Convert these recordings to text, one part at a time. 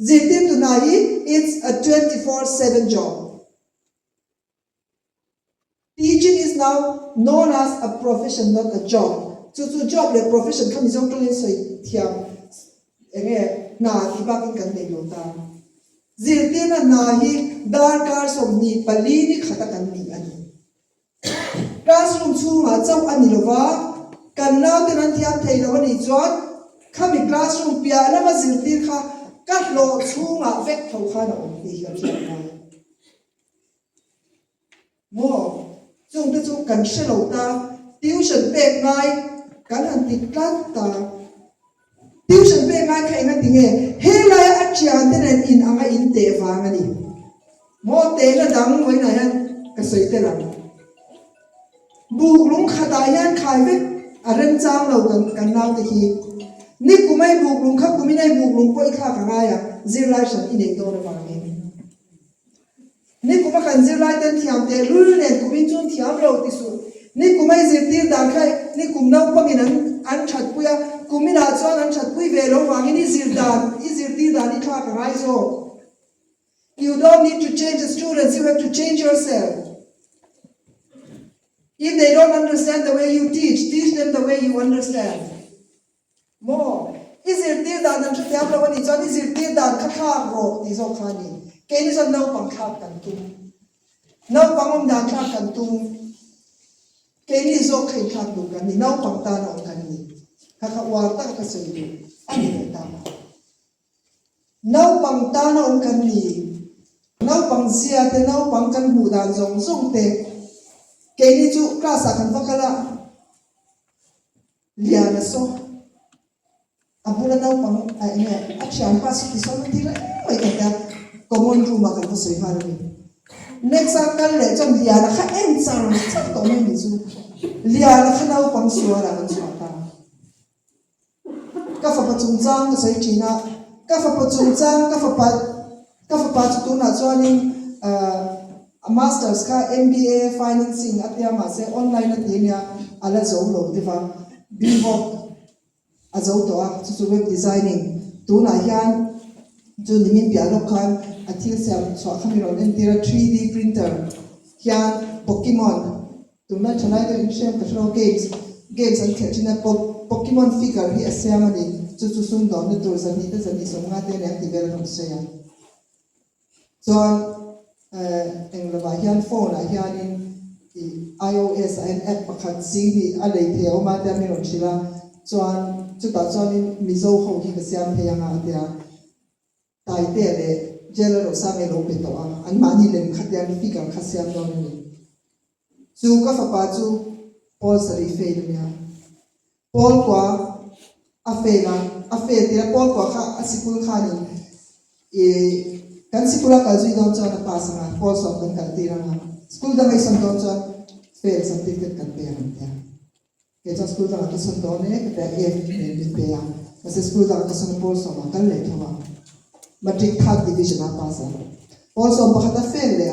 zirtir tu na hi it's a 24/7 job. Teaching is now known as a profession, not a job. Chu job le profession khami jong tolin soi thiam enge na ti ba kin kan nei lo ta. Zirtir na hi darkar som ni pali ni khata kan ni ani. Classroom chu ma chau ani lova kan naw te nan thiam thei lo ni chuan khami classroom pia lama zirtir kha kat lo chunga vek tho kha na om ti hian na. Mo chung te chu kan shelo ta tuition pe ngai kan han ti tlat ta tuition pe ngai khai na tinge he lai a chian te nen in anga in te wa ngani mo te na dang moi na yan ka soi te la buk lung khata yan khai ve aren chang lo kan naw te hi ni kumai buk lung kha kuminai buk lung poi kha ka ya zirlai san in ei to na wa ngi ni kuma kan zirlai ten thiam te rul nen kumin chun thiam lo ti su ni kumai zirtir dan khai ni kumnau pangin an that puya kumina chuan an that pui ve lo wangi ni zirtir dan ni kha ka ngai zo. You don't need to change the students, you have to change yourself. If they don't understand the way you teach them the way you understand. More. Izirtir dan an thiam lo ni chuan izirtir dan kha ro ni zo khani ke ni san nau pang kha kan tu nau pangom dan kha kan tu ke ni zo khai kha du kan ni nau pang ta no kan ni kha war ta ka sei du ani ne ta nau pang ta no kan ni nau pang zia te nau pang kan bu dan zong zong te ke ni chu class a kan vakala liana so abula nau pang ai ne action pass ti so ti la oi ka common room kan ko sei ha ni next akal le chom liana kha en sang chak to me ni chu liana kha nau pang suara kan chata ka fa pa chung chang ka sei china ka fa pa chung chang ka fa pa chu tu na chuanin a masters ka MBA financing atia ma se online atia ala zo lo diva bivo azo to a chu web designing tu na hian chu nimin pia lo khan athil siam chwa khami ro nen tira 3D printer hian Pokemon tu na thanai do inshem ka shro games an khechina Pokemon figure hi asiamani chu sun do ne tur zani te zani so nga te ne ti vel hom se ya chuan englawa hian phone a hian in iOS and app pakhat sing hi a lei theu ma ta mi ron chila chuan chu ta chuan in mizo ho hi ka siam theyanga atia tai te le general sa me lo pe to an mani lem khatya ni figure khasiam no ni chu ka fa pa chu Paul sari fail mia Paul kwa a fail te Paul kwa kha asikul khani kan sikula ka zui don chon pa sa Paul so kan kan tira na school da mai son don chon fail certificate kan pe ran ta ke cha school da ka son don ne ka F ne pe ya mas school da ka son Paul so ma kan le thwa matric third division a pass Paul so ba khata fail le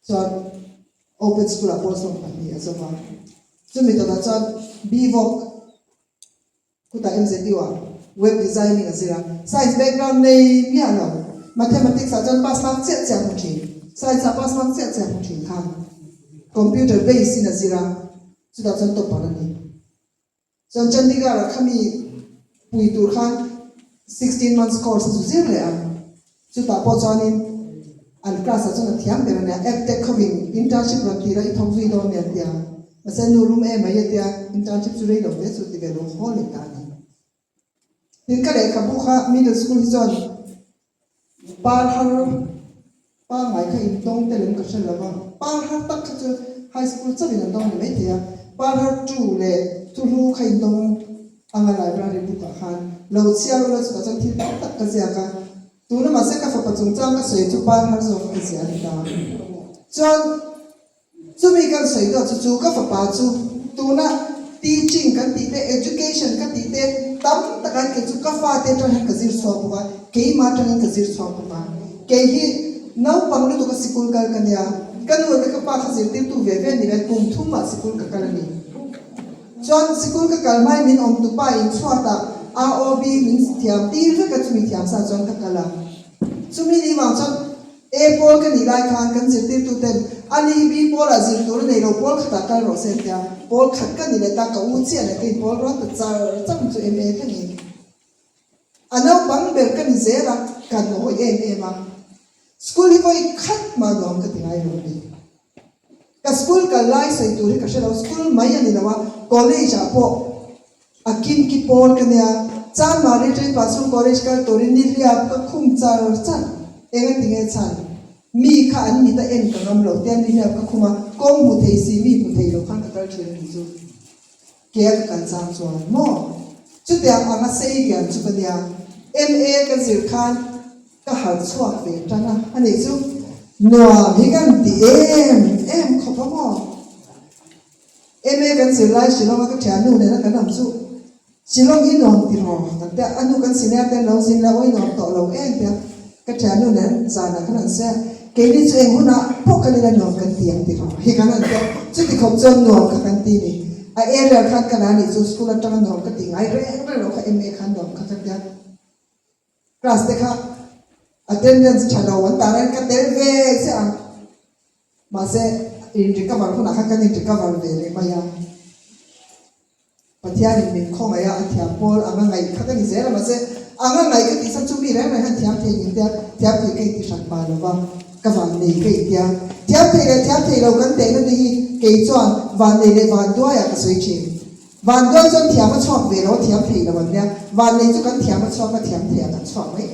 so open school a Paul so pa ni so ma chumi to da chon bivok kuta MZD wa web designing azira science background nei mi ano mathematics a chon pass mark che che mu thi science a pass mark che che mu thi khan computer based in azira chu da chon to pa ni chon Chandigarh la khami pui tur khan 16 months course zu zir le chu ta po chanin an class a chon thiam be na ftech khovin internship ra tira I thong zui do ne tia asa nu room e mai tia internship chu rei lo te chu ti ve lo hol ni ta ni tin ka le khabu kha middle school zone par har pa mai kha in tong te len ka shel lawa par har tak chu high school chu in dong me tia par har tu le tu lu kha in dong anga library book khan lo chia lo chu ta thil tak ka sia ka tu na ma se ka fa pa chung chang ka sei chu par har zo ka sia ni ta chon chu mi kan sei do chu ka fa pa chu tu na teaching kan ti te education kan ti te tam ta kan ke chu ka fa te ton ka zir so ba ke ma ton ka zir so ba ke hi nau pang lu to ka sikul kal kan ya kan wo ka pa kha zir ti tu ve ve ni ve kum thum ma sikul ka kal ni chon sikul ka kal mai min om tu pa in chwa ta ROB min thiam ti ve ka chumi thiam sa chon ka kala chumi ni ma chon A pol ka ni lai khan kan zir ti tu ten ani B pol a zir tur nei lo pol khata kal ro sen tia pol khat ka ni le ta ka u che le ke pol ro ta char cham chu MA ka ni anau bang bel ka ni zera kan no MA ma school hi koi khat ma dom ka tingai ro ni ka school ka lai sai tu ri ka shelo school mai ani lawa college a po akin ki pol ka nia chan ma ri train pasul college ka torin ni ria ka khum char chan enga tinge chan mi kha an mi ta en ka ngam lo tian ni ria ka khuma kong mu thei si mi mu thei lo khan ka kal thil ni chu ke ka kan chang chuan mo chu te anga sei ge chu ka nia MA ka zir khan ka har chuak ve tana ani chu no hi kan ti em khopa mo MA kan zir lai shilong ka thia nu ne na kan am chu shilong hi non ti ro ta anu kan senior ten lo sin la oi no to lo en ta ka thia nu ne za na kan se ke ni chu eng huna po kan la no kan tiang ti ro hi kan an to chu ti khop chon no ka kan ti ni a area khan kan ani chu school atang no ka ti ngai re lo ka MA khan no ka ta class te kha attendance chalo wan taran ka tel ve se a ma se in recover khuna kha kan in recover ve le ma ya pathian min khong aya athia pol anga ngai kha kan zera ma se anga ngai ka ti sa chu mi re na han thiam the ni ta thiam the kai ti sak pa lo ba ka van nei kai tia thiam the lo kan te na ni ke chuan van nei le van do ya ka soi chi van do chon thiam ma chok ve lo thiam the lo ban ya van nei chu kan thiam ma chok ka thiam the ka chok mai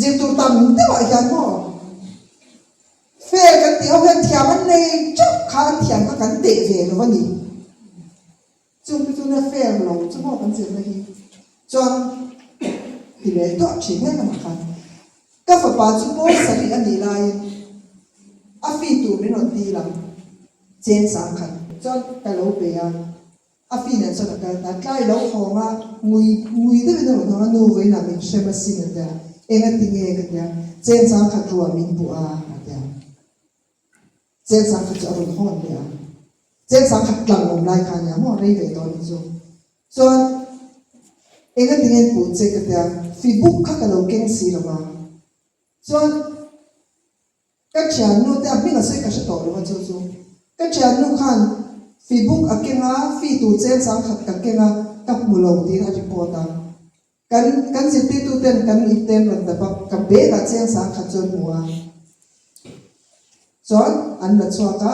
zir tu tam te ba ya mo fe kan ti ho kan thiam an nei chok khan thiam ka kan te ve lo ba ni chung tu na fe lo chu mo kan zir na hi chon ti le to chi me na ma khan ka fa pa chu po sari ani lai a fi tu mi no ti lam chen sang khan chon ka lo pe ya a fi na chon ka ta klai lo ho nga ngui de no no nu ve na min she ma sin da enga ti nge ka ya chen sang kha tu min bu a ya chen sang kha chu ro hon ya chen sang kha tlang mom lai khan ya mo rei ve to ni chu chon enga ti nge bu che ka ya fi book kha ka lo keng si lo ma chon ka chan nu te a mi na se ka she to lo chu chu ka chan nu khan fi book a kenga fi tu chen sang kha ka kenga ka mu lo ti a report a kan si ti tu ten kan iten ran da pa ka be ka chen sang kha chon mua chon an na chwa ka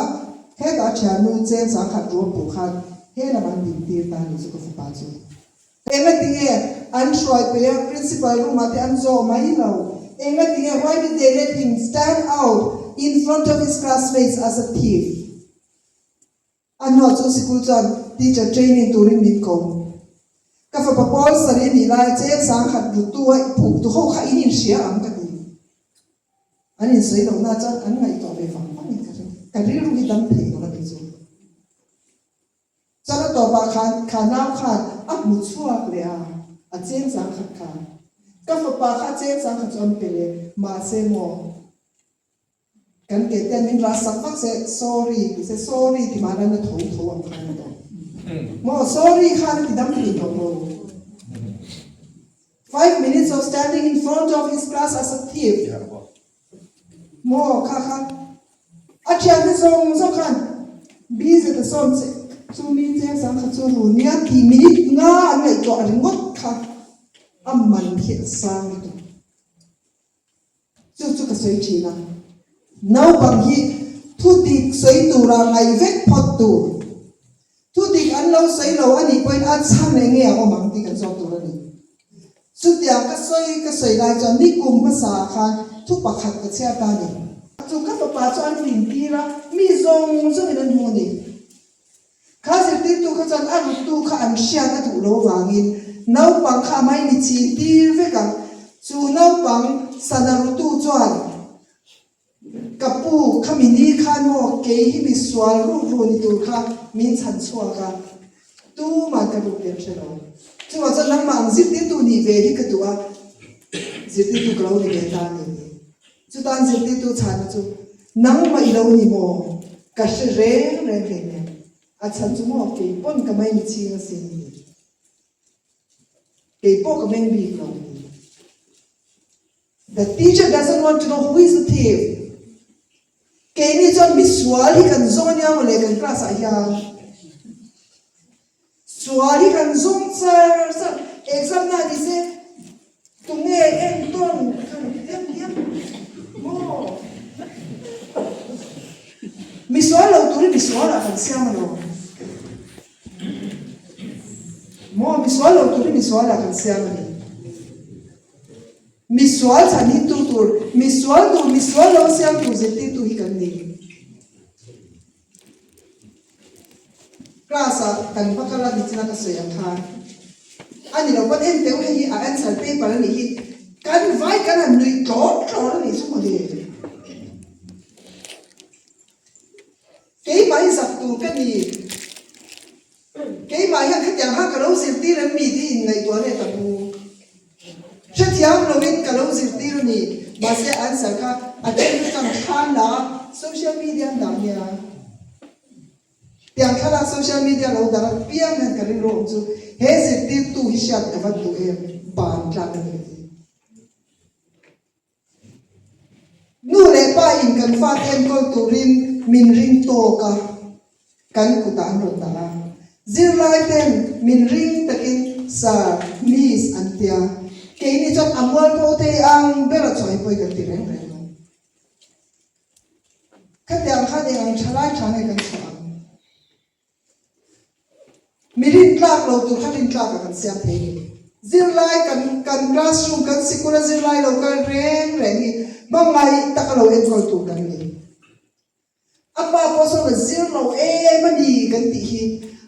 he ka chan nu chen sang kha ro pu khan he na man din ti ta ni chu ko fa chu enga ti nge an try pe principal room ate an zo mai lo enga ti nge why did they let him stand out in front of his classmates as a thief an no chu school chan teacher training turin min ko ka fa pa pol sari ni lai chen sang khat du tu ai pu tu ho kha in sia am ka ni ani sei lo na chan an ngai to be fam ani ka ri ru ki dam thei lo ni chu chan to ba khan naw khan a mu chuak le a chen sang khat khan ka fa pa kha chen sang khat chon pe le ma se mo kan ke ten min ra sak pak se sorry ti ma na tho am khan to mo sorry khan ti dam ni to mo 5 minutes of standing in front of his class as a thief mo kha a chian ni song khan bi se the som se chu mi che sang kha chu ru nia ti minute nga ngai to a ringot kha am man thi sang to chu ka sei chi na nau bang hi thu dik sei tu ra ngai vek phot tu thu dik an lo sei lo ani point an chan ne nge o mang ti kan so tu ra ni chu tia ka sei lai chan ni kum ma sa khan thu pa khat ka chia ta ni chu ka pa chu an tin ti ra mi zong in an mu ni kha se ti tu kha chan an tu kha an sia ka tu lo wangin nau bang kha mai ni chi ti ve ka chu nau bang sanaru tu chuan kapu khamini khan mo ke hi mi swal ru ni tu kha min chan chua ka tu ma ka ru pe chelo chu wa chan nang mang zit ti tu ni ve ni ka tu a zit ti tu ka lo ni ve ta ni chu tan zit ti tu chan chu nang mai lo ni mo ka she re ne a chan chu mo ke pon ka mai ni chi na sin ni Kay po kaming big long. The teacher doesn't want to know who is the thief. Kay ni John visually kan zong niya mo kan class ayang. Suali kan zong sa exam na di se tunge en ton kan tiap mo. Misual turi misual akan siapa no. Mo misual turi misual akan siapa ni. Misual tani tutur misual lo siapa tu zeti tu hikan ni. Klasa kan bakala di sini kasih kan. Ani lo pada ente uhi answer paper ni hit kan vai kan nui klor ni semua dia. Kay mai saktu kan ni. Kay mai yang ketiang ha kalau sirti ram mi di ngai tua ne tabu. Setiap lovin kalau sirti ni masih answer ka ada yang kan social media namanya. Tiang kala social media lo darat piang han kali ro chu he sirti tu hisat ka tu ban tla ni. Nu le pa in kan fa tem kol turin min ring to ka kan kutan ro ta zir lai ten min ring takin sa miss antia ke ni chok amwal po te ang bera choi poi ka ti reng reng ka tiang kha de ang chalai thane kan sa mirin klak lo tu khatin klak kan siam the zir lai kan classroom kan sikula zir lai lo kan reng ni mangai takalo en kol tu kan ni apa poso na zir lo mani kan ti hi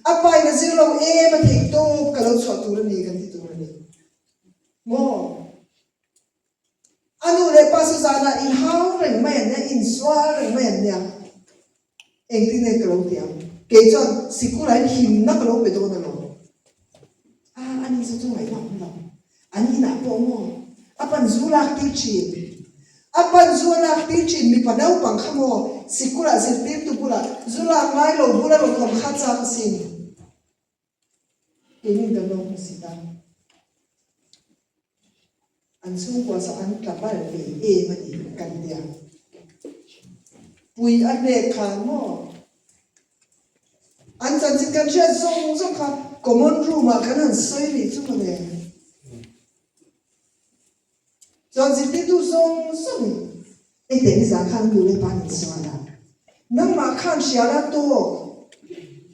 apa na zir lo ma thek to kalau so tu ni kan ti tu ni mo anu le pasu sana in how reng men ne in swa reng men ne eng ti ne kalau tiam ke chon sikula him na kalau pe do na lo ani so tu ngai na ani na po mo apan zulak ti chi apan zulak ti chi mi padau pang khamo sikula zirtir tu pula zulak ngai lo bula lo kham khacha sin ini dalo sita ansung kwa sa an klapal be mani kan dia pui ane khan mo an chan sin kan sha zong kha common room a kan an soi ni chu ma le John zirtir tu zong e te ni za khan du le pa ni swala nang ma khan siala to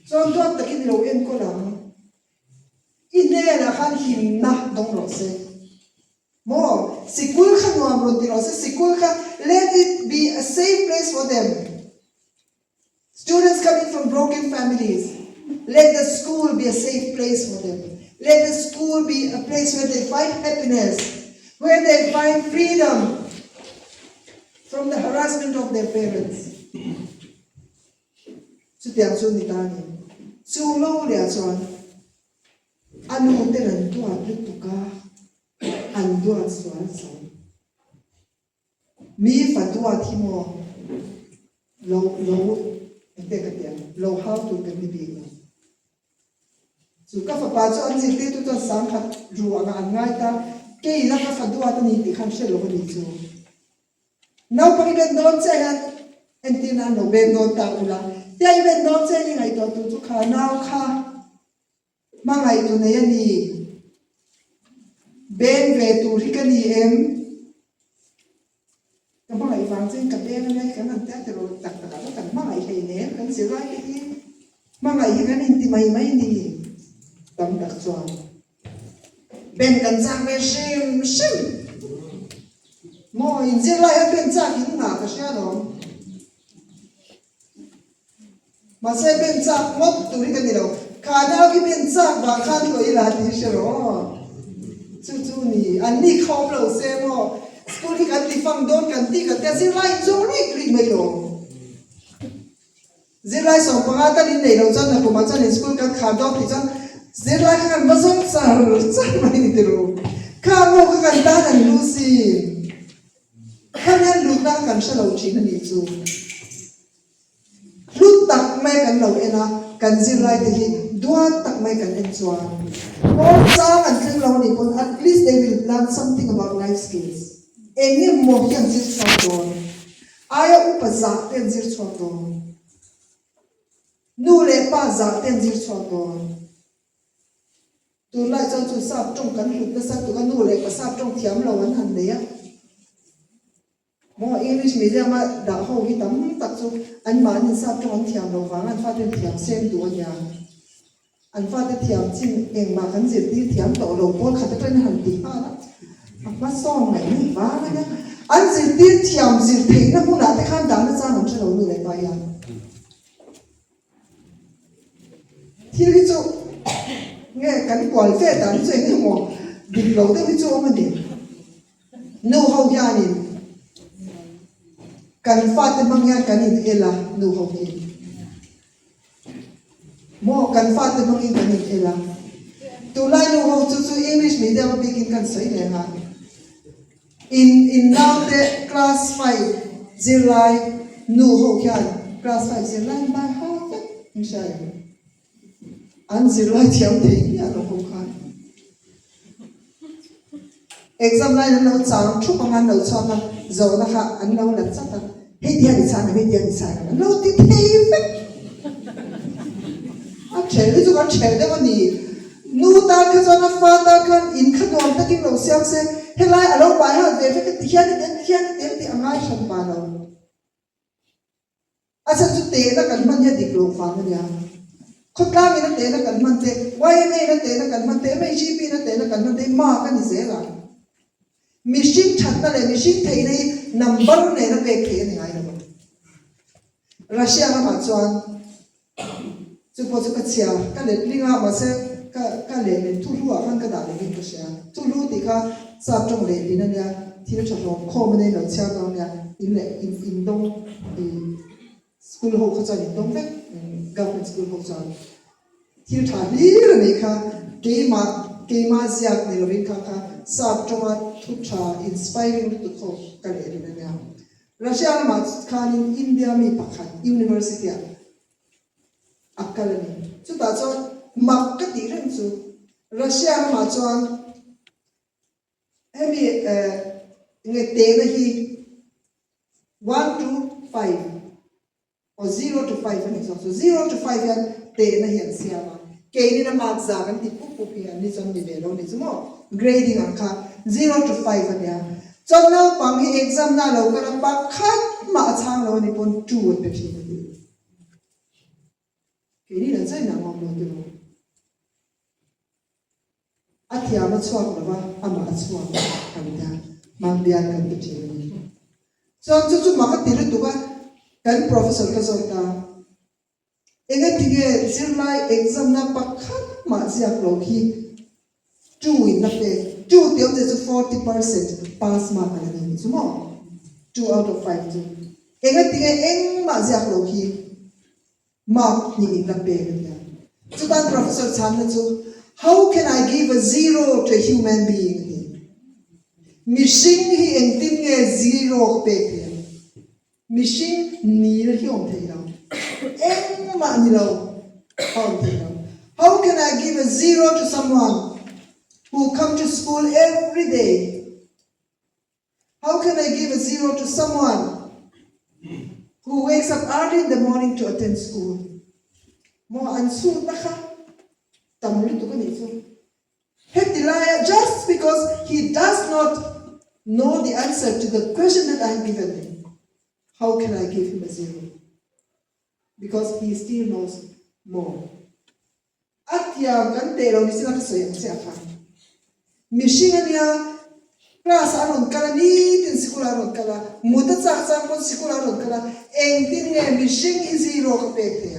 John dot takin lo en ko lang ine na khan him na dong ro se mo sikul khan wa ro ti ro se sikul khan let it be a safe place for them. Students coming from broken families, let the school be a safe place for them. Let the school be a place where they find happiness, where they find freedom from the harassment of their parents. Su tiang su ni tani su lo le chuan anu te ran tu a tu ka an du a suan sa mi fa tu a thimo lo te ka tiang lo how to ka mi bi no su ka fa pa chu an ji te tu to sang khat ru anga an ngai ta ke ila ka fa du a ta ni ti khan she lo ni chu now pag ibig doon sa yan, hindi na no, ben doon tayo lang. Di ay ben doon sa yan, ay tututo ka, now ka. Mga ito na yan ni Ben Veturi ka ni Ka mga ibang sa yung kape na yan, ka nang teatro, taktakalo ka, mga ihayin kan sila ihin. Mga ihin, hindi may ni tamdak suwa. Ben kan sa me shim. Mo in zir lai ben cha kin na ka sha no ma se ben cha mo tu ri ka ni lo ka na ki ben cha ba khan ko ila ti she ro chu ni an ni khom lo se mo school ki kan ti fang don kan ti ka te zir lai zo ri mai lo zir lai so pa ta ni nei lo chan na ko ma chan school kan kha do ti chan zir lai kan ma zong sa mai ni ti ro ka mo ka kan ta nan lu si Kanya luta kan siya lau china ni chu. Lutak may kan lau ena kan zirlai te hi duat tak mai kan enjoy all sang and thing lo ni pon at least they will learn something about life skills enge mo hian zir chwa don aya upaza ten zir chwa don nu le pa za ten zir chwa don tu lai chon chu sap trong kan lut na sa tu kan nu le pa sap trong thiam lo an han le ya mo English medium ma da ho hi tam tak chu an ma ni sap trong thiam lo wang an fa ten thiam sem tu anya an fa te thiam chin eng ma kan zir ti thiam to lo pol kha te ten han ti ha la ma song ngai ni wa na an zir ti thiam zir thei na mu na te khan da na cha nong che lo nu le pa ya thi ri chu nghe kan kwal fe da ni chu eng mo di lo te ri chu ma ni no ho ya ni kan fa te mang ya kan in ela no ho ni mo kan fa te mang in kan in ela tu lai no ho chu English medium begin kan sai le ha in now the class 5 zilai no ho kyan class 5 zilai ba ha in shai an zilai thiam the ya no ho khan exam lai no chang thu pangan no chama zo na kha an no la chata he dia ni chana no ti thei fe a chele chu kan chele ma ni nu ta ka zo na fa ta kan in kha nom ta king lo siam se he lai alo ba ha ve fe ka hian ti angai shan pa lo asa chu te na kan man ya dik lo fa na ya khotla mi na te na kan man te wai me na te na kan man te mai gp na te na kan man te ma ka ni se la machine that na le machine thei nei number ne na pe ke ni ai na Russia na ma chuan chu po chu ka chia ka le linga ma se ka le thu lu a kan ka da le ni ko sia thu lu ti ka sa trong le ni na ya thi cha ro kho ma ne lo chia ka ya in dong di school ho kha cha ni dong ve government school ho cha thi tha ni le ni kha ke ma ziak ni lo rin kha sa trong a thu cha inspiring to ko ka le ni na ya Russia ma khan in India mi pakhat university academy chu ta cho mak ka ti ren chu Russia ma chuan emi nge te na hi 1 to 5 or 0 to 5 an so 0 to 5 yan te na hian siama ke ni na mark za kan ti pu pi an ni chon ni ve lo ni chumo grading an kha 0 to 5 an ya chon na pang hi exam na lo ka pa khat ma chang lo ni pon 2 pe thi ni ke ni na chai na ngom lo tu athia ma chuak la ba ama chuak kan da mang bian kan ti thi ni chon chu ma ka ti lu tu ka kan professor ka zo ta enge tige zirlai exam na pakhat ma ziak lo khi 2 in na pe 2 tiom je 40% pass mark ala ni sumo 2 out of 5 tu enge tige eng ma ziak lo khi mark ni in na pe ya chu tan professor chan na chu how can I give a 0 to a human being missing hi eng tin nge 0 pe missing ni le hiom thei lo eng ma ni lo how can I give a 0 to someone who come to school every day? How can I give a 0 to someone who wakes up early in the morning to attend school? Mo ansu taka tamuli to kani so hetilaya just because he does not know the answer to the question that I have given him. How can I give him a 0? Because he still knows more. Atia kan te lo ni sina ka soyang se akha. Mishinania class aron kala ni tin school aron kala muta chak mon school aron kala eng tin nge mishing hi 0 ka pe the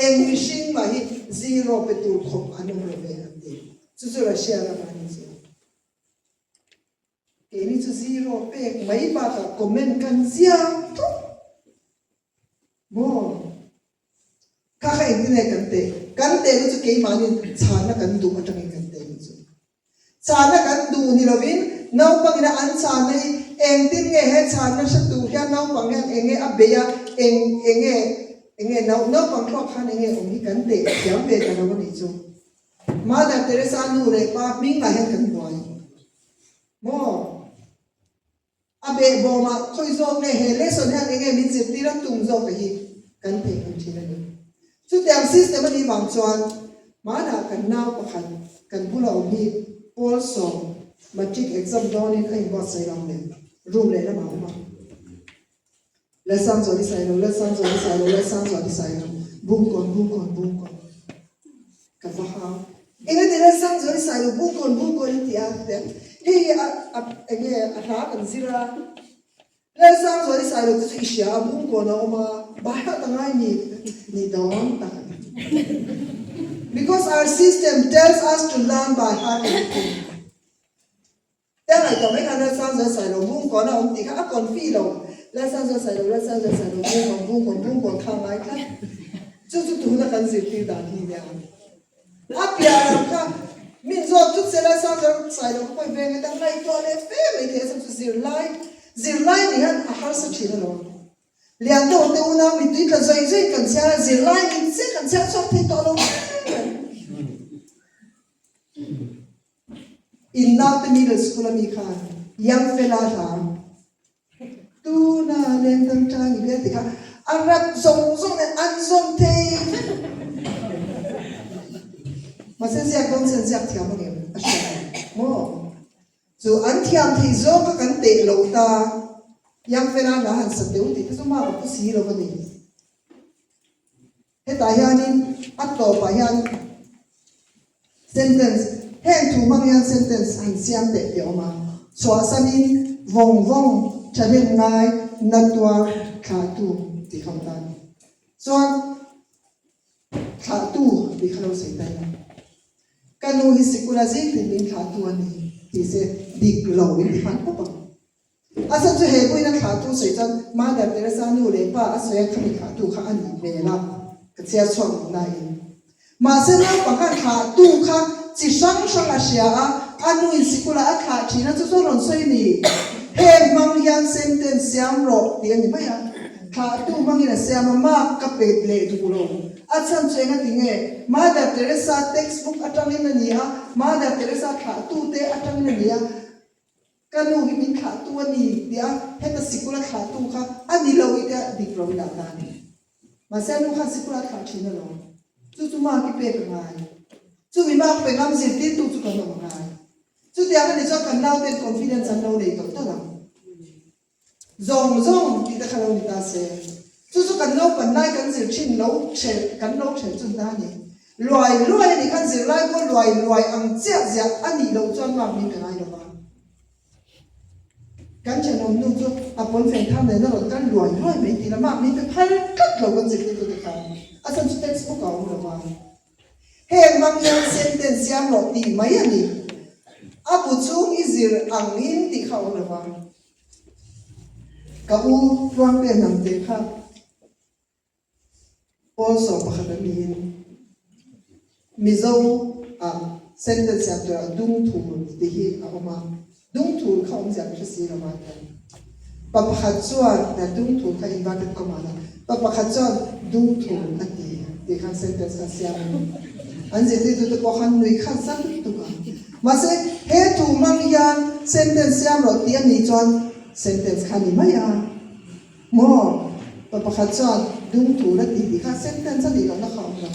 eng mishing ma hi 0 pe tu khop anu lo ve ante chu chu ra share ra ni se ke ni chu 0 pe mai ba ka comment kan zia tu mo ka kha eng ne kan te lu chu ke ma ni chana kan du ma tang kan te ni chu chana kan du ni lovin nau pang ina an chana eng tin nge he chana sa tu hya nau pang yan enge abeya enge nghe nấu nấu bằng khoa khăn nghe ông đi cắn tệ kéo về cả đâu có đi chung mà đặt Teresa nu để pa mình là hết cắn quay mò abe bo mà khơi gió nghe hệ lệ son hàng nghe mình chỉ ra tung gió cái gì cắn tệ không chỉ là được chút tiền system đi vòng tròn mà đã cắn nào có khăn cắn bù lâu đi also matric exam đó nên anh bỏ sai lòng này room này là màu mà lesson rồi đi sai rồi lesson rồi đi sai rồi lesson rồi đi sai rồi buông còn cả vào hàng anh ấy lesson rồi đi sai rồi buông còn thì à hey anh ấy ra cần gì ra lesson rồi đi sai rồi thì chỉ à buông còn nó mà bài hát tăng ai ni đón ta because our system tells us to learn by heart everything. Thế này tổng mấy anh lesson rồi sai rồi buông còn ông thì khác còn phi rồi lesson rồi sai rồi buông còn thang lại khác chút tụi nó cần gì thì đàn đi nha áp nhà khác mình do chút xe lesson rồi sai rồi phải về người ta này cho lên phê mấy thế xong zir lai thì hắn har sa chỉ là rồi liền đầu tiên nào mình tuy là dây cần xe zir lai mình sẽ cần xe cho thì to luôn in now the middle school mi khan young fella ra tu na lên tâm trang biết thì khác Arab zong này ăn zong thế mà sẽ giặc theo mà nghe mò dù ăn thiam thì zong các cán tệ lâu ta young fella ra hẳn sập đều thì cái số mà có xí lâu cái gì hết tại hiện ăn tổ phải hiện sentence hẹn thủ mang hiện sentence hành xiêm tệ điều mà xóa samin vong cho nên ngay natua khá tu thì không tan so khá tu thì không sẽ tay kanu hisikula gì thì mình khá tu anh thì sẽ đi lâu thì hắn có bằng asa cho hệ với nó khá tu sẽ cho mà đẹp để ra nu lấy pa asa khá khá tu khá anh về là cái xe xoắn này mà sẽ nó bằng cái khá tu khá chỉ sáng là xia anu hisikula khá chỉ nó cho lần xoay nè he mang yang sentence siam ro tiang ni maya kha tu mangina siam ma ka pe le tu lo achan chenga tinge Mother Teresa textbook atangin ni ha Mother Teresa kha tu te atangin ni ha kanu hi min kha tu ani dia heta sikula kha tu kha ani lo ita diploma da ni ma sa nu kha sikula kha china lo tu ma ki pe ka ngai tu mi ma pe ngam zit ti tu ka no ngai chú tiếng anh cho cần nào tên confidence anh đâu để tốt lắm zong thì ta khalo ta sẽ chú cần nào cần nai cần gì chín nấu chè cần nấu chè chúng ta nhỉ loài thì cần gì lại có loài ăn chết anh đi đâu cho mà mình cái này đâu mà cần chè nấu nấu cho bốn phần tham này nó là cần loài mấy thì là mà mình phải phải cắt đầu cần gì thì tôi phải à sao chú textbook ông đâu mà hey mang yang sentence yang lo ti mấy anh đi abu chung izir angin ti khau lawa ka u tuang pe nam te kha also pakhadamin mizo sentence ya dung thu ti hi ama dung thu khau ja ka si lawa pa pakhat chuan na dung thu kha invited ko ma pa pakhat chuan dung thu ati ti kha sentence ka sia an je ti tu ko khan nui khan san tu ka mà sẽ hết thủ mang yan sentence siam rồi tiếng ni chọn sentence khani mai à mò pa khát chọn đúng thủ là tí khác sentence đi nó không đâu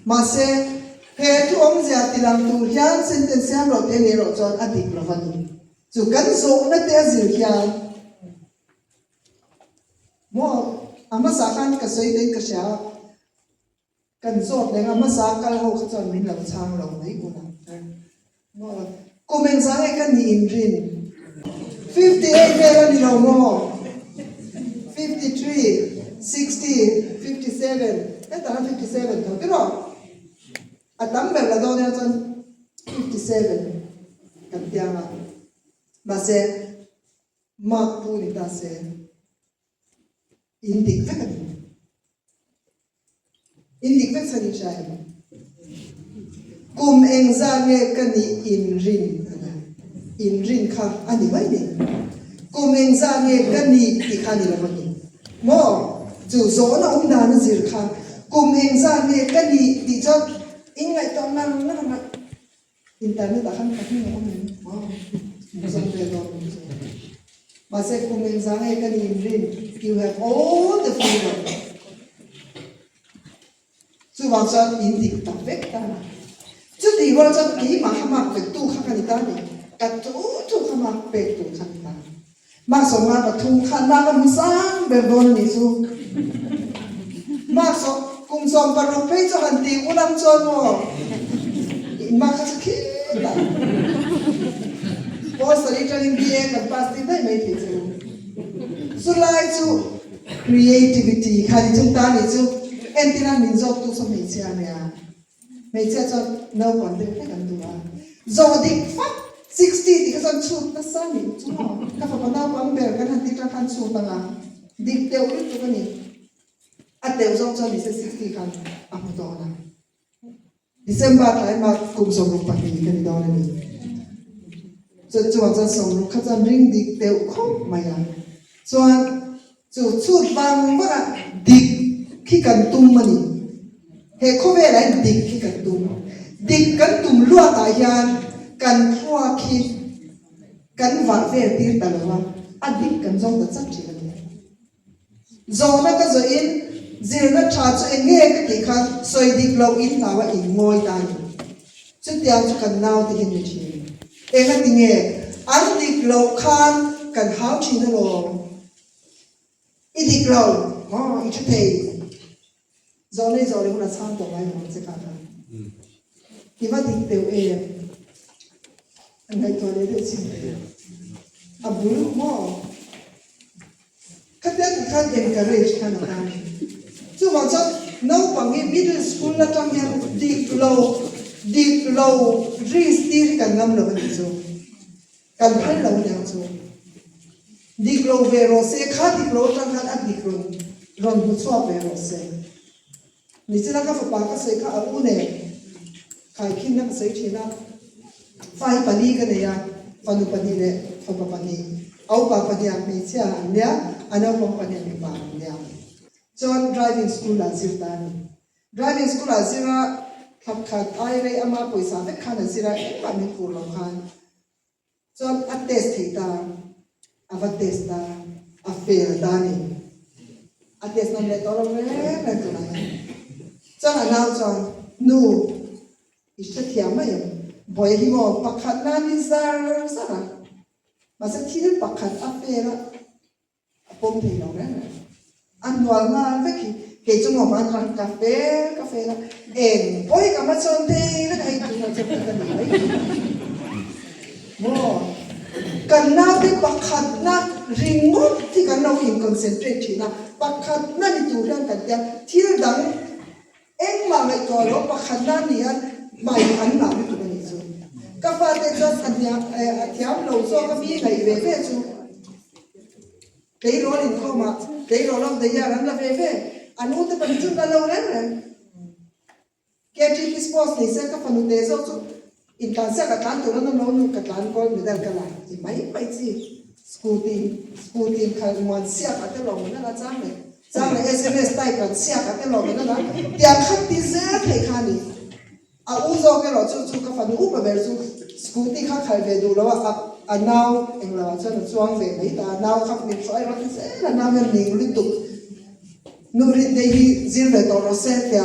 mà sẽ hết thủ ông già thì làm thủ yan sentence siam rồi tiếng ni rồi chọn adi provani dù cắn số nó tiếng gì yan mò ama sa khan ka soi den ka sha kan zot le ama sa kal ho chọn mình làm sang lòng đấy của nó comment sang cái ni in rin 58 vera ni lo mo 53 60 57 cái ta 57 thôi cái rồi à tấm bèo là đâu nha chân 57 cái tiếng mà sẽ mặc tu ni ta sẽ indik phép sao đi trái cùng anh ra nghe cái ni in rin khác anh đi mấy đi cùng anh ra nghe cái ni thì khá ni là mấy mò chủ số nó ông đàn nó gì khác cùng hình ra về cái gì thì cho in lại tao năng nó là internet đã không có nhiều ông này xong về rồi mà sẽ cùng hình ra hay cái gì you have all the freedom chú bảo cho in đi tập vết ta chú đi vào cho kỹ mà không mặc về tu khác cái ta này cả tu không mặc về tu khác ta mà sống mà bắt thu khăn na làm sáng về vốn này chú mà sống cùng sống bắt đầu phải cho hành tiêu của làm cho nó mà cái gì đó boss đi cho anh bia cái pass đi đây mấy thứ chú lại chú creativity khai chúng ta này chú em tin là mình dọc tu sống mấy chia này à mấy chia cho nấu còn được phải làm được à rồi đi phát 60 thì cái dân chuột nó sao nhỉ chú họ các phần nào bấm bèo cái hành tinh khăn chuột bằng à đi tiêu ít tụi cái gì à tiêu trong cho mình sẽ 60 khăn à một đó là December lại mà cùng sống lúc bạc thì cái đó là gì cho cho sống lúc khách dân ring đi tiêu không mày à cho chuột bằng vợ đi khi cần tung mà nhỉ hệ không về lại đi khi cần tung lúa tại gian cần khoa khi cần vợ về tiết tờ là anh đi cần dòng tất chỉ là do nó có rồi in giờ nó trả cho anh nghe cái gì khác xoay đi lâu in nào và in ngồi tay chứ tiêu cho cần nào thì hiện chỉ em cái gì nghe anh đi lâu khan cần háo chi nó rồi ít đi lâu ít chút thì do này là sang tổ ai mà sẽ cả thì mà đi tiêu em anh thấy tôi đấy được chứ à bố mò các bạn khá encourage khá là hay chú bảo cho nấu bằng cái middle school là trong nhà đi lâu risk đi cần ngâm là cái gì cần phải lâu nhau chú đi lâu về rồi sẽ khá đi lâu trong khá đi lâu rồi một số về rồi sẽ mình sẽ là các phần cái sẽ khá ở u này khai kinh nó sẽ chỉ là phải pani cái này à phần pani này phần pani áo bà pani à mình sẽ nhá anh em không pani mình bà nhá cho driving school là gì ta driving school là gì là học khát ai vậy ama पैसा phải khăn là gì là em bà mình phụ lòng khăn cho test thì ta test ta fail ta này test nó để tao làm cái này cho là nào cho nu ít thiam mà boy hi mo pakhat na ni zar sara mà sẽ thil pakhat fail la pom thì nó đấy anh nói mà với cái trong một ăn cà phê là em boy cả mà chọn thế nó hay tụi nó chọn cái này wow cần nào thì pakhat na remote thì cần nào in concentrate thì na pakhat na đi tụi đang cần tiền thil đắng em mà lại cho nó pakhat na ni anh mày ăn nào đi tụi này rồi các bạn thấy cho anh nhà thiam lâu cho cái gì này về chú đấy rồi thì không mà đấy rồi làm đấy ra là về anh út tập trung vào lâu đấy cái chuyện sports này sẽ các phần đấy rồi in tan sẽ các bạn tụi nó lâu lâu các bạn coi người ta cái lại thì mấy gì school team khai ngoan sẽ các cái lòng nó là trang này SMS tay còn sẽ các cái lòng nó là tiền khách thì dễ thấy khá đi u zo cái lo chú các phần u mà về chú school team khác khai về đủ rồi nào anh là cho nó choang về mấy ta nào khác biệt soi nó sẽ là nào nhân mình liên tục nụ đi đây riêng về tàu nó sẽ thì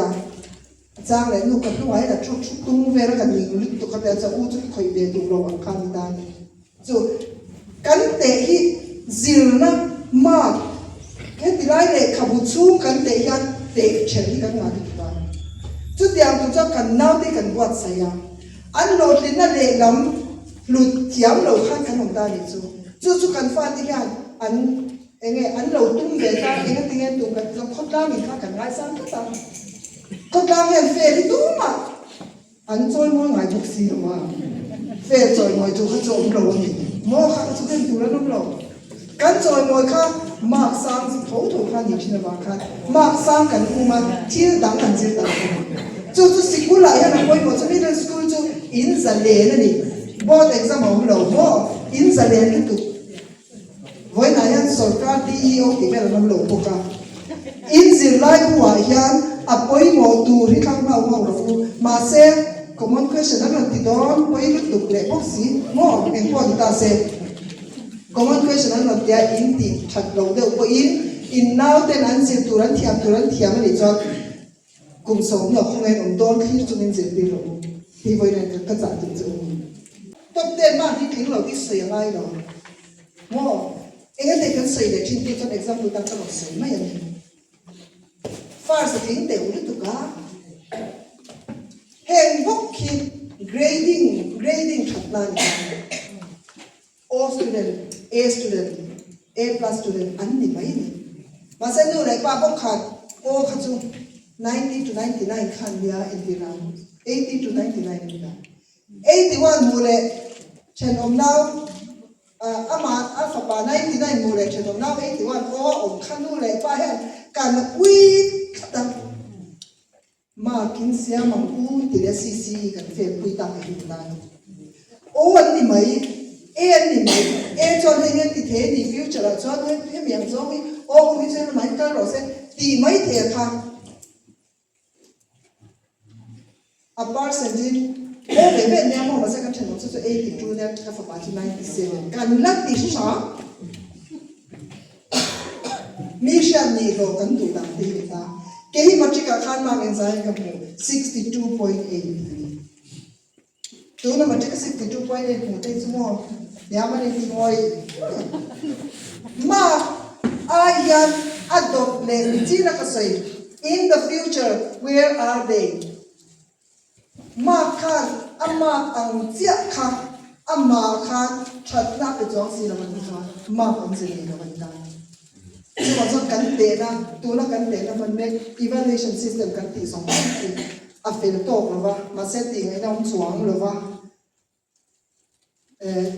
trang lại nụ cái ngoài là chút tung về là cái mình liên tục cái cho u chút khỏi về đủ rồi ăn canh ta chú cái tệ hi riêng nó mà cái tỷ lệ để khám chú cái tệ hiện tệ chảy cái ngã đi qua chút tiền tụi cho cần nào thì cần quạt say anh lột lên nó lệ lắm lụt thiam lâu khăn khăn hồng ta đi chú cần pha thì cái anh lâu tung về ta anh tiếng anh tung cái trong khót lang mình khăn cần ngay sang cái ta khót lang anh phê thì đúng mà anh chơi mỗi ngày bốc xì mà phê chơi mỗi chú khát chơi lâu nhỉ mỗi khát chú thêm chú nó lâu cái chơi mỗi khát mạc sang thấu thấu khăn nhiều chuyện là khăn mạc sang cần u mà thiên đẳng cần thiên đẳng chú sĩ cú lại là mỗi một trong middle school chú in ra lệ nữa đi board exam ông lâu mo in ra lệ liên tục với này anh sở ca DEO thì bây giờ năm lâu bốc in zir lai huwa hian apoi mo tu ri thang mau mau ro ma se common question an ti don poi lu tuk le boxi mo en po ta se common question an dia in ti that lo de po in now ten an zir turan thiam ni chon kum som no khong en don khi chu min zir pi ro hi voi ren ka cha ti chu top ten ma hi thing lo ti sei ngai lo mo enga de kan sei de chin ti chon example ta ka lo sei mai an first thing de u tu ka heng bok ki grading thatlan O student A plus student an ni mai ni ma se nu lai pa bok khat o kha chu 90 to 99 khan dia indiran 80 to 99 dia 81 mule chen om now ama alpha pa 99 mule chen om now 81 o om khanu le pa hen kan ui tam ma kin sia mang u ti le cc kan fe pui ta hi na o an ni mai e chon hen ti the ni future la chon he miang zo mi o ku mi chen mai ka ro se ti mai the kha a percentage o be ne mo ma se ka chen so 82 ne ka fa pa 97 kan lat ti sha mi sha ni ro kan tu ta ti ta ke hi ma chi ka khan ma ngen sai ka mo 62.83 tu na ma chi ka 62.8 mo te chu mo ya ma ni ti ngoi ma ayan adopt le ti na ka sai in the future where are they ma khan amma ang chia kha amma khan that na pe jong si la man kha ma ang si la man ta so so kan te na tu na kan te na man me evaluation system kan ti song ti a fel to lo ba ma setting ai na chuang lo ba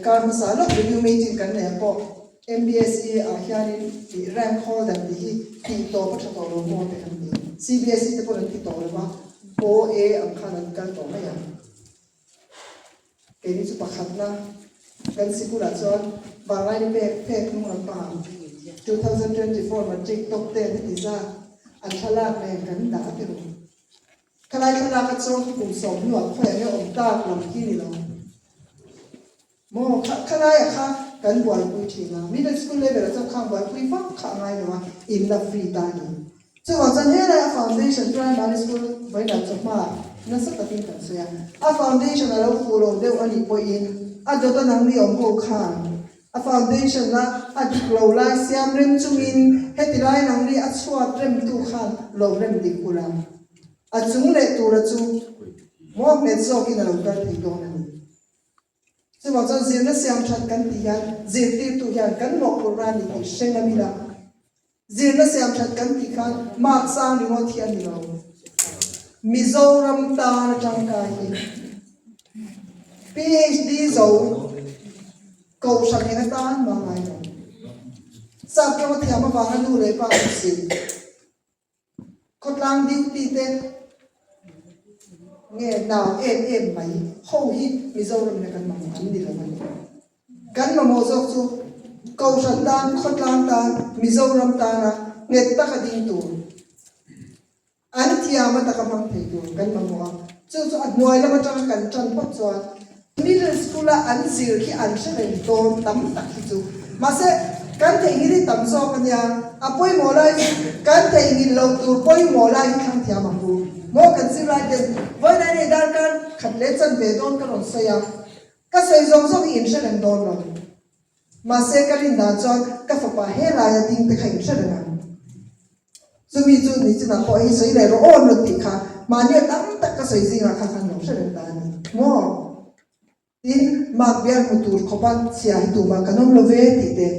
kar ma sa lo review meeting kan ne ko MBSE a hianin ti rank holder ti to pa tha to lo mo te kan ti CBSE te ko ti to lo ba OA ang khanan kan to maya ke ni chu pakhat na kan sikula chon bangai ni pe nu ang pa 2024 matric top 10 ti za an thala pe kan da ti ru khalai khala ka chon kum som nu ang khoi ne om ta lam ki ni lo mo khalai kha kan buai pui thi na middle school level cha khang buai pui fa kha ngai lo in the free time so chan he la foundation primary school vai na chama na sa tatin kan so ya a foundation alo fulo de ani po in a do ta nang ni om ho khan a foundation na a diklo lai siam rem chungin heti lai nang ni a chhuat rem tu khan lo rem dik kula a chung le tu ra chu mo me so ki na lo ka thi do na ni so chan zir na siam that kan ti yan zir ti tu yan kan mo ko ra ni ki shenga mi la zir na siam that kan ti khan ma sang ni mo thian ni lo Mizoram ta na chang ka hi PhD zo ko sang ni ta ma ngai no sa ke mo thiam ma ba nu le pa si khotlang di ti te nge na em mai ho hi Mizoram ne kan ma an di la mai kan ma mo zo chu ko sang dan khotlang ta Mizoram ta na nge ta ka ding tu an thia ma ta ka mang thei tu kan ma mo chu chu adnoi la ma ta kan chan pot chuan middle school an zir khi an shren ton tam tak hi chu ma se kan thei ni tam so kan ya apoi mo lai kan thei ni lo tu poi mo lai thang thia ma bu mo kan si lai de voi na ni dar kan khat le chan ve don kan on sa ya ka sei zong zong in shren don lo ma se ka rin da chuan ka fa pa he la ya ding te khai shren na Sumi chu ni china ko hi sei le ro on lo ti kha ma ne tam tak ka sei zinga kha khan no shren ta ni mo tin ma bian mu tur khopan sia hi tu ma kanom lo ve ti te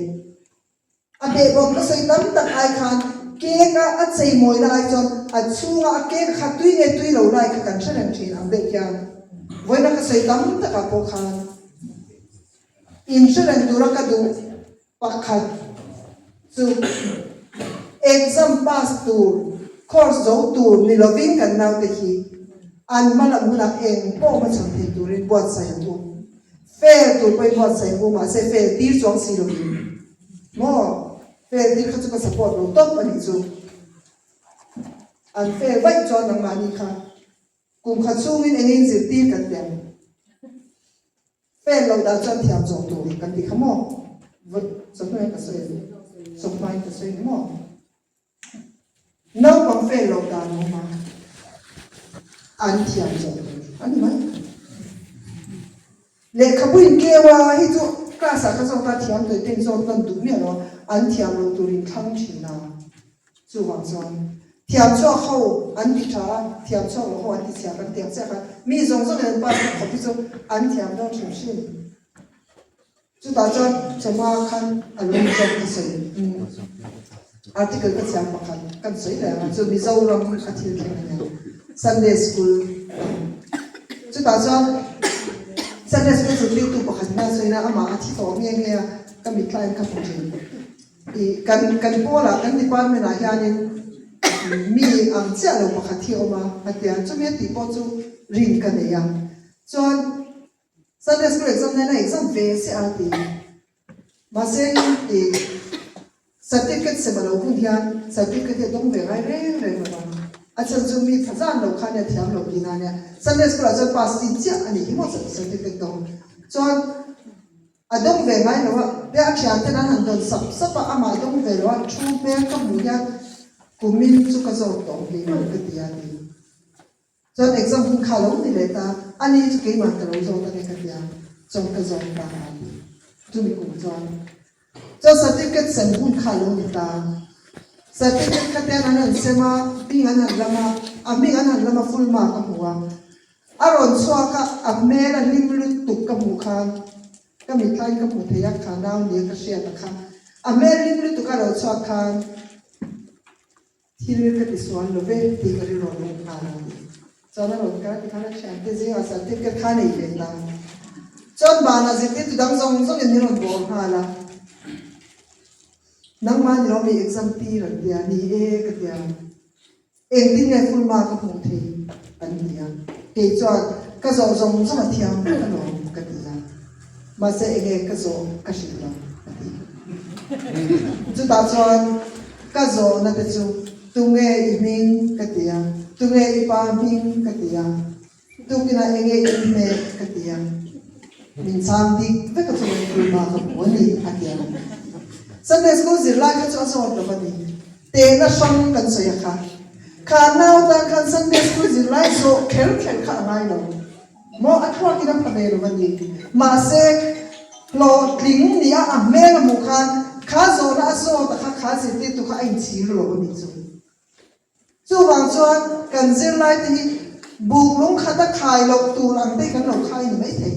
a be bom ka sei tam tak ai khan ke ka a chei moi la ai chon a chunga a ke kha tui nge tui lo lai kha kan shren thin am be kya voi na ka sei tam tak ka ko khan in shren tu ra ka du pakhat chu exam pass tour course zo tour ni loving kan naw te hi an mala mula eng po ma chon te turin buat sai tu fail tu poi buat sai bu ma se fail tir chong si lo mo fail tir kha chu ka support lo top ani chu an fail vai cho nang mani kha kum kha chung in engin zir ti kan pian fail lo da chan thiam chong tu kan ti khamo vot somai ka sei mo no pang fail lo da no ma an thiam chong ani mai le khabuin kewa hi chu class ka so ta thiam te ten so kan du mi lo an thiam lo tu rin thang thina chu wang chon thiam cho ho an ti tha thiam cho lo ho an ti sia kan tiang sa ka mi zong zong en pa ko pi chu an thiam do chu shin chu ta chon chama khan alum chok ki sei article ka chang pa kan sei la chu mi zo ram ka thil theng Sunday school chu ta chon Sunday school chu li tu pakhat na soina ama athi to nge nge ka mi tlain ka pu i kan pola kan department a hianin mi ang cha lo pakhat hi oma atia chumi ti po chu rin ka ne ya chon Sunday school exam na exam ve se ati ma se i certificate se malo kun hian certificate dong ve rai re ma achan chu mi thazan lo khane thiam lo dina ne Sunday school azan pass ti cha ani hi mo certificate dong chon adong ve ngai lo pe a thian te nan han don sap ama dong ve lo thu pe ka mu ya kumin chu ka zo tong ke ma ka ti ya ni chon exam kun kha lo ni le ta ani chu ke ma ka lo zo ta ne ka ya chon ka zo ta tu mi kun chon cho certificate sen kun kha lo ni ta certificate ka te nan sema pi an lama ami an lama full mark ka huwa aron chwa ka amela limlu tu ka mu khan ka mi thai ka mu theya khana ni ka share ta kha amela limlu tu ka ro chwa khan thil ka ti swan lo ve ti ka ri ro lo kha chana ro ka ti khana chan te je a certificate khane ve ta chon ba na je ti dang zong zong ni ro bo hala nang man lo mi exam ti ra dia ni e ka dia eng tin ne full mark ka pu the an dia ke chon ka zo zong zong thiam ka no ka dia ma se ege ka zo ka shi la chu ta chon ka zo na te chu tu nge i ming ka dia tu nge i pa ming ka dia tu kina ege i me ka dia min sam dik ve ka chu full mark ka pu ni a dia Sunday school zirlai ka chu asawat lo bani te na shang kan so ya kha nau ta kan Sunday school zirlai so khel kha ngai lo mo athwa ki na phane lo bani ma se lo tling ni a me na mu kha zo na so ta kha se ti tu kha ai chi lo bani chu wang chuan kan zirlai ti buk lung kha ta khai lo tu lang te kan lo khai ni mai the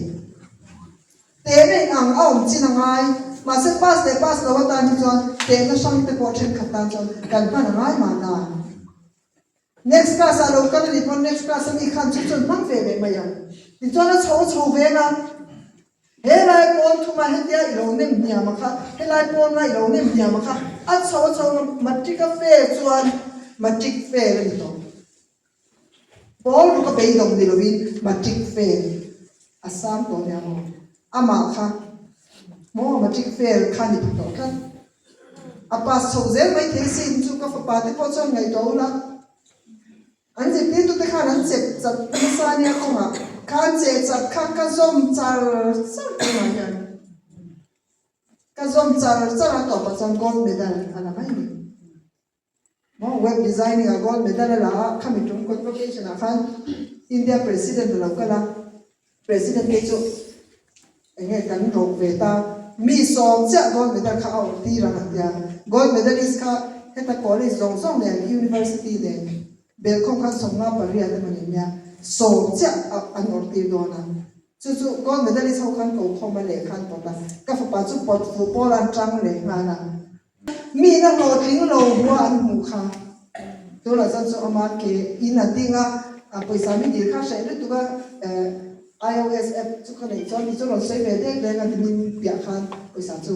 te ne ang aum chin ngai mà sẽ pass lo ta ni chon te na sang te portion khatan chon kan pa na ngai ma na next class a lo kan ni pon next class ni khan chu chon mang ve ve ma ya ni chon na chho ve na he lai pon thu ma he dia I lo nem nia ma kha he lai pon na I lo nem nia ma kha a chho matric ka fe chuan matric fe ni to bol ru ka be dong ni lo win matric fe asam to nya mo ama kha mo matric fail khani to kan apa sozel mai the sin chu ka fa te po chon ngai to la an je ti tu te khan an che chat sa nia ko ma khan che chat ka zom char sa ko ma ya ka zom char to pa chon gold medal ana mai ni mo web designing a gold medal la khami tum convocation a khan India president lo kala president ke chu enge kan ro ve ta mi som cha gold medal kha au ti ra ya gold medalist kha heta college zong zong le university de bel khong kha somna paria de mani nya som cha an or ti do na chu gold medalist ho khan ko khom ma le khan to ta ka fa pa chu pot football an tang le na na mi na lo ting lo wa an mu kha to la san so ama ke ina tinga a paisa mi dir kha sai le tu ga iOS app chu kan nei chon ni chu lo sei ve de kan min pia khan paisa chu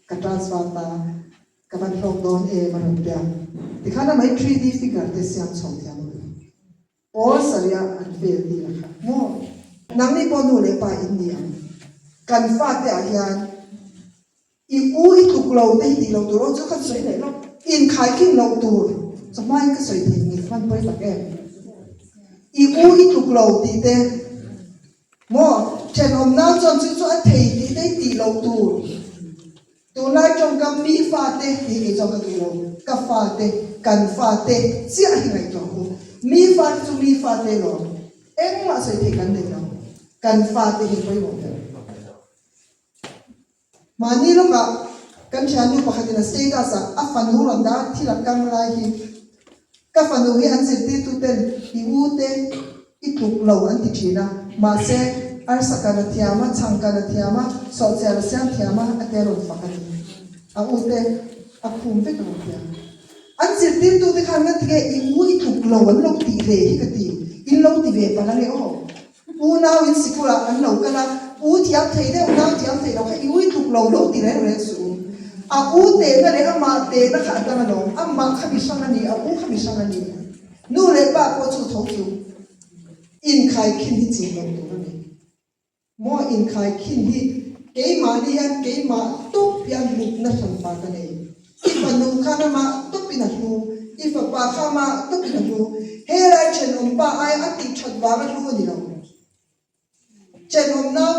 ka transfer ta ka ban from don e man pia ti khana mai 3D figure te siam chom thia mo or saria an vel di la kha mo nang ni ponu le pa India kan fa te a hian I u I tuk lo te ti lo tu ro chu kan sei le lo in khai king lo tu so mai ka sei the ni man poi tak em i u i tuk lo ti te mo chen om na chon chu chu a thei ti te ti lo tu lai trong kam mi fa te ti ke trong ka ki lo ka fa te kan fa te sia hi ngai to ko mi fa te lo eng ma sai te kan de lo kan fa te hi poi mo mani lo ka kan chanu pakhatina status a fanu ronda thila kam lai hi ka fanu hi an zir ti tu ten i u te i tuk lo an ti thina ma se ar sakana thiama changkana thiama social siam thiama ateron fakani a u te a phum ve kan tia an zir ti tu te khan na thige i u i tuk lo an lo ti le hi ka ti in lo ti ve pa na le o u now in sikula an lo kana u thiam thei de u now thiam thei lo kha i u i tuk lo ti le re su a u te na le ama te na kha ta na lo amma khami sangani a u khami sangani nu le pa ko chu tho chu in khai khin hi chi lo tu na ni mo in khai khin hi ke ma ni yan ke ma to pian lu na sam pa ka nei if anu khana ma to pina lu if pa kha ma to pina lu he lai chen pa ai ati chat ba ma lu ni lo chen now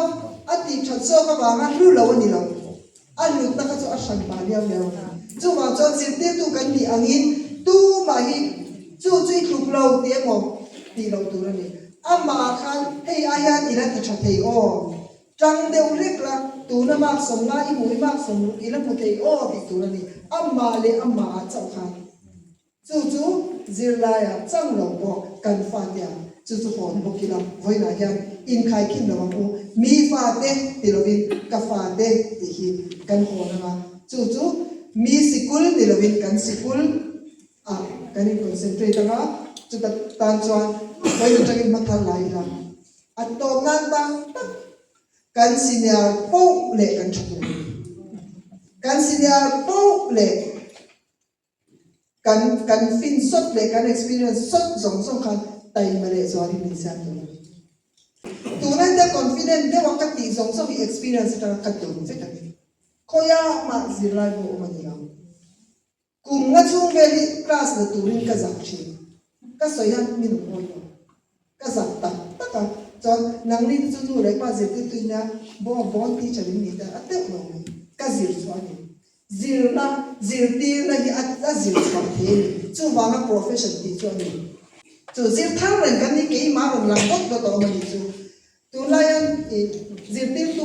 ati chat so ka ba ma lu lo ni lo alu ta ka so asan pa liao liao chu ma cho zin te tu kan ni angin tu ma hi chu chui tuk lo te mo ti lo tu na ni amma khan hei ayan ila ti chat thei o trăng đều rek la tu na mak som nga i mui mak som ila mu thei o ti tu na ni amma le amma a chau khan chu zir la ya chang lo bo kan fa tia chu hon bo kila voina ya in khai khin lo ma mi fa te ti lo vin ka fa te ti hi kan ho na ma chu mi sikul ti lo vin kan sikul a kan concentrate na chu ta tan chuan voina tangin ma thar lai la at to nan bang kan senior po le kan chatu kan senior po le kan fin sot le kan experience sot song kan tai mare zori ni sa tu nan da confident de wakati song experience ta ka tu se ta koya ma zilai bo ma ni lam kum nga chung ve li class le tu rin ka zak chi ka soyan min mo yo ka zak ta ka chọn năng力就努力把这个对呢，不提成你的，啊对了，个自传的，自那自地那个自传的，就往个 profession 的做的，就自他人跟你给马龙两个都到我们的做，就那样自地都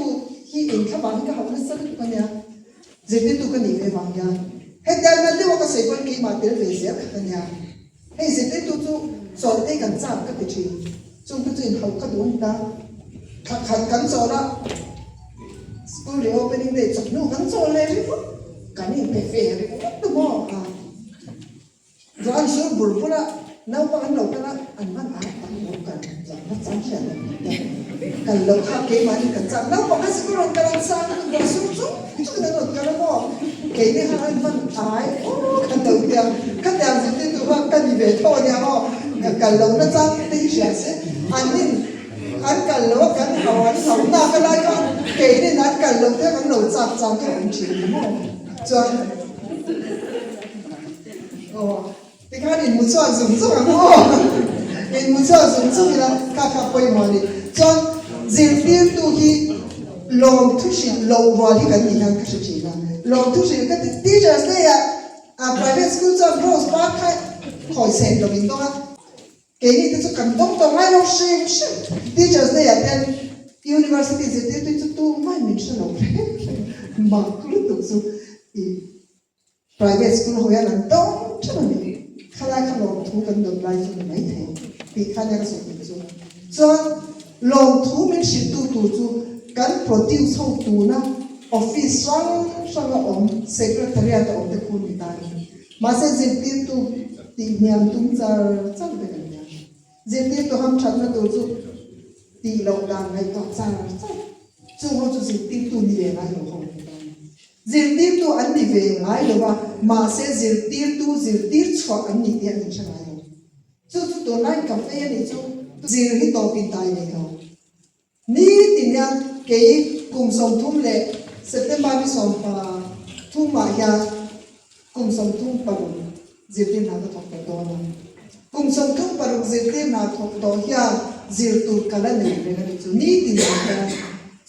he in 他往个好的生活呢，自地都跟你来往呀，还但那另外个谁管给马的为谁个呢？嘿，自地都做做的更早个的去。chung cái chuyện học các đúng ta khăn cắn sổ đó school reopening để chụp nụ cắn sổ lên đấy cái này phải phê đấy cũng đúng không à rồi anh xuống buồn quá là nấu có ăn lẩu cái là ăn ăn ăn một cần rồi nó sẵn sàng cần lẩu khác cái mà cần sẵn nấu có cái school còn cần sẵn nó bỏ xuống chút chút cái nó cần nó cái này hai anh ai cần đầu tiên các nhà sẽ tiếp tục cần gì về thôi nha họ cần lẩu nó sẵn đi sẽ anh cần lẩu cần hậu anh hậu na cái này con cái này anh cần lẩu theo cần lẩu chặt chặt cái hành trình đúng không cho thì cái này muốn cho dùng cho làm không mình muốn cho dùng cho là các quay mà đi cho riêng tiên tu khi lòng thu sĩ lâu vào thì cái gì hàng cái gì là lòng thu sĩ cái teachers này private school cho Rose Park khỏi xem là mình đó cái này thì cần đông đông ai nó xem teachers này then university thì tôi tu mai mình sẽ làm mà cứ tự sự private school hồi là đông chứ mà mình khai lại khai lòng thu cần được lại cho mình mấy thế thì khai lại cái số mình số cho lòng thu mình sẽ tu cần produce hậu tu na office sang ông secretariat of the school người ta mà sẽ dịch tiếp tu thì niệm tung ra chắc về cái này dịch tiếp tu ham chặt nó tu tu thì lâu đàn này tọt ra chắc chung họ tu dịch tiếp tu đi về ngay hiểu không dịch tiếp tu anh đi về ngay rồi mà sẽ dịch tiếp cho anh đi tiền như thế này chú tu này cà phê này chú dịch cái tổ pin tai này không ní thì nha cái cùng sống thum lệ September bị sống pa thum mà ya cùng sống thum pa dịch tiền nào có thọc cái đó cùng sông thúc và rụng diệt tiếp nào thuộc đó hiền diệt tụt cả lần này về cái chỗ ní tiền nào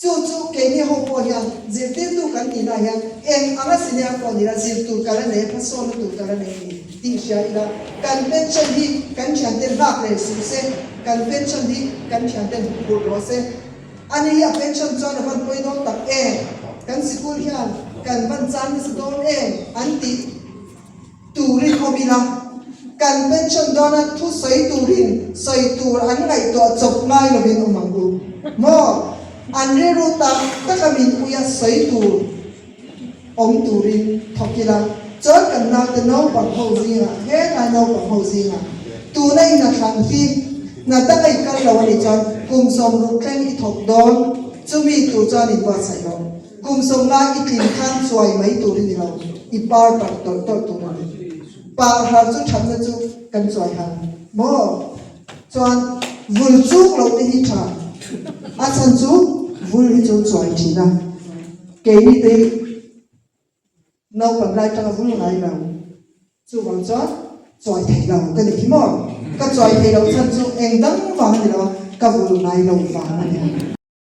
chú cái ní hộp bò hiền diệt tiếp tụt cái tiền nào hiền em anh xin nhà còn gì là diệt tụt cả lần này phát son tụt cả lần này đi xe là cần bên chân đi cần chán tên bạc này xuống xe cần bên chân đi cần chán tên bùn lót xe anh ấy bên chân cho nó vẫn quay nó tập em cần school hiền cần văn chán cái đó em anh tí tụi không bị làm cần bên chân đó là thu sấy tù anh này tụi chọc ngay là bên ông manggu mo anh rêu ru ta tất cả mình uya sấy tù ông tù rin thọc kia là chớ cần nào từ nấu bằng hậu gì à hết là nấu bằng hậu gì à tù này là thằng phi là tất cả các lò này cho cùng sống rụt khen ít thọc đón chú mi tù cho nên qua sài gòn cùng sống lại ít tìm khăn xoay mấy tù rin nào ít bar bạc tội tù này bà hà chú chấm ra chú cần xoay hàng mò choan vùi chú lâu đi hít trà à chân chú vùi đi chú xoay chỉ là cái đi đi nấu bằng lại cho vùi lại lâu chú bằng chót xoay thấy lâu cái này mò cái xoay thấy lâu chân chú em đắng vàng thì đó cái vùi lại lâu vàng này